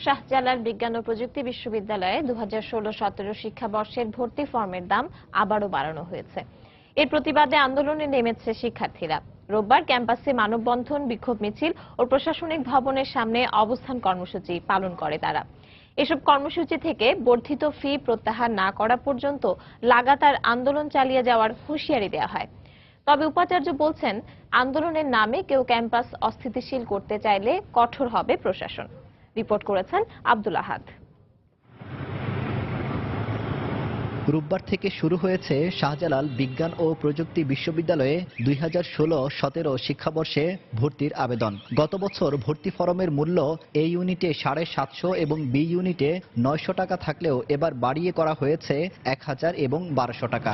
শাহজালাল বিজ্ঞান ও প্রযুক্তি বিশ্ববিদ্যালয়ে 2016-17 শিক্ষাবর্ষের ভর্তি ফর্মের দাম আবারও বাড়ানো হয়েছে। এর প্রতিবাদে আন্দোলনে নেমেছে শিক্ষার্থীরা। রোববার ক্যাম্পাসে মানববন্ধন, বিক্ষোভ মিছিল ও প্রশাসনিক ভবনের সামনে অবস্থান কর্মসূচি পালন করে তারা। এসব কর্মসূচি থেকে বর্ধিত ফি প্রত্যাহার না করা পর্যন্ত লাগাতার আন্দোলন চালিয়ে যাওয়ার হুঁশিয়ারি দেওয়া হয়। তবে উপাচার্য বলছেন, আন্দোলনের নামে কেউ ক্যাম্পাস অস্থিতিশীল করতে চাইলে কঠোর হবে প্রশাসন। রিপোর্ট করেছেন আব্দুল আহাদ। রোববার থেকে শুরু হয়েছে শাহজালাল বিজ্ঞান ও প্রযুক্তি বিশ্ববিদ্যালয়ে 2016-17 শিক্ষাবর্ষে ভর্তির আবেদন। গত বছর ভর্তি ফরমের মূল্য এ ইউনিটে 750 এবং বি ইউনিটে 900 টাকা থাকলেও এবার বাড়িয়ে করা হয়েছে 1000 এবং 1200 টাকা।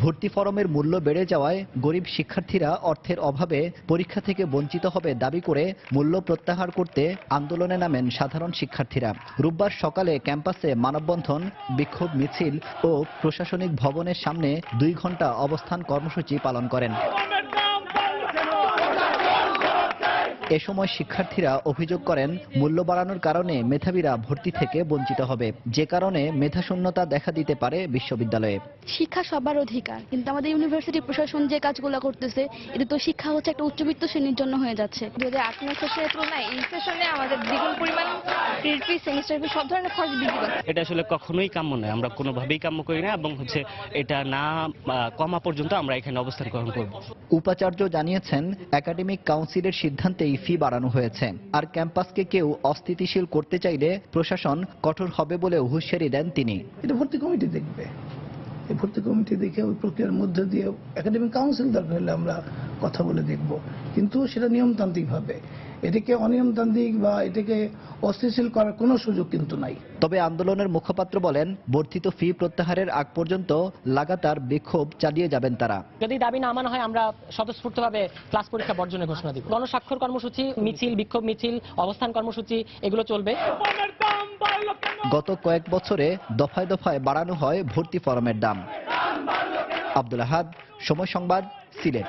ভর্তি ফরমের মূল্য বেড়ে যাওয়ায় গরিব শিক্ষার্থীরা অর্থের অভাবে পরীক্ষা থেকে বঞ্চিত হবে দাবি করে মূল্য প্রত্যাহার করতে আন্দোলনে নামেন সাধারণ শিক্ষার্থীরা। রোববার সকালে ক্যাম্পাসে মানববন্ধন, বিক্ষোভ মিছিল ও প্রশাসনিক ভবনের সামনে 2 ঘণ্টা অবস্থান কর্মসূচি পালন করেন। এ সময় শিক্ষার্থীরা অভিযোগ করেন, মূল্য বাড়ানোর কারণে মেধাবীরা ভর্তি থেকে বঞ্চিত হবে, যে কারণে মেধাশূন্যতা দেখা দিতে পারে বিশ্ববিদ্যালয়ে। শিক্ষা সবার অধিকার, কিন্তু আমাদের ইউনিভার্সিটি প্রশাসন যে কাজগুলো করতেছে, এটা তো শিক্ষা হচ্ছে একটা উচ্চবিত্ত শ্রেণীর জন্য হয়ে যাচ্ছে। 2018 সেশনের তুলনায় এই সেশনে আমাদের দ্বিগুণ পরিমাণ ক্রেডিট ফি, সেমিস্টার ফি, সব ধরনের খরচ বৃদ্ধি পাচ্ছে। এটা আসলে কখনোই কাম্য নয়, আমরা কোনোভাবেই কাম্য করি না এবং এটা না কমা পর্যন্ত আমরা এখানে অবস্থান গ্রহণ করব। উপাচার্য জানিয়েছেন, একাডেমিক কাউন্সিলের সিদ্ধান্তেই ফি বাড়ানো হয়েছে, আর ক্যাম্পাসকে কেউ অস্থিতিশীল করতে চাইলে প্রশাসন কঠোর হবে বলে হুঁশিয়ারি দেন তিনি। এটা ভর্তি কমিটি দেখবে, এই ভর্তি কমিটি দেখে ওই প্রক্রিয়ার মধ্যে দিয়ে একাডেমিক কাউন্সিল দরকার হলে আমরা কথা বলে দেখব, কিন্তু সেটা নিয়মতান্ত্রিক ভাবে। এটাকে অনিয়মতান্ত্রিক বা এটাকে অস্থিতিশীল করার কোনো সুযোগ কিন্তু নাই। তবে আন্দোলনের মুখপাত্র বলেন, বর্ধিত ফি প্রত্যাহারের আগ পর্যন্ত লাগাতার বিক্ষোভ চালিয়ে যাবেন তারা। যদি দাবি না মানা হয়, আমরা স্বতঃস্ফূর্তভাবে ক্লাস পরীক্ষা বর্জনের ঘোষণা দিব। গণস্বাক্ষর কর্মসূচি, মিছিল, বিক্ষোভ মিছিল, অবস্থান কর্মসূচি এগুলো চলবে। গত কয়েক বছরে দফায় দফায় বাড়ানো হয় ভর্তি ফরমের দাম। আব্দুল আহাদ, সময় সংবাদ, সিলেট।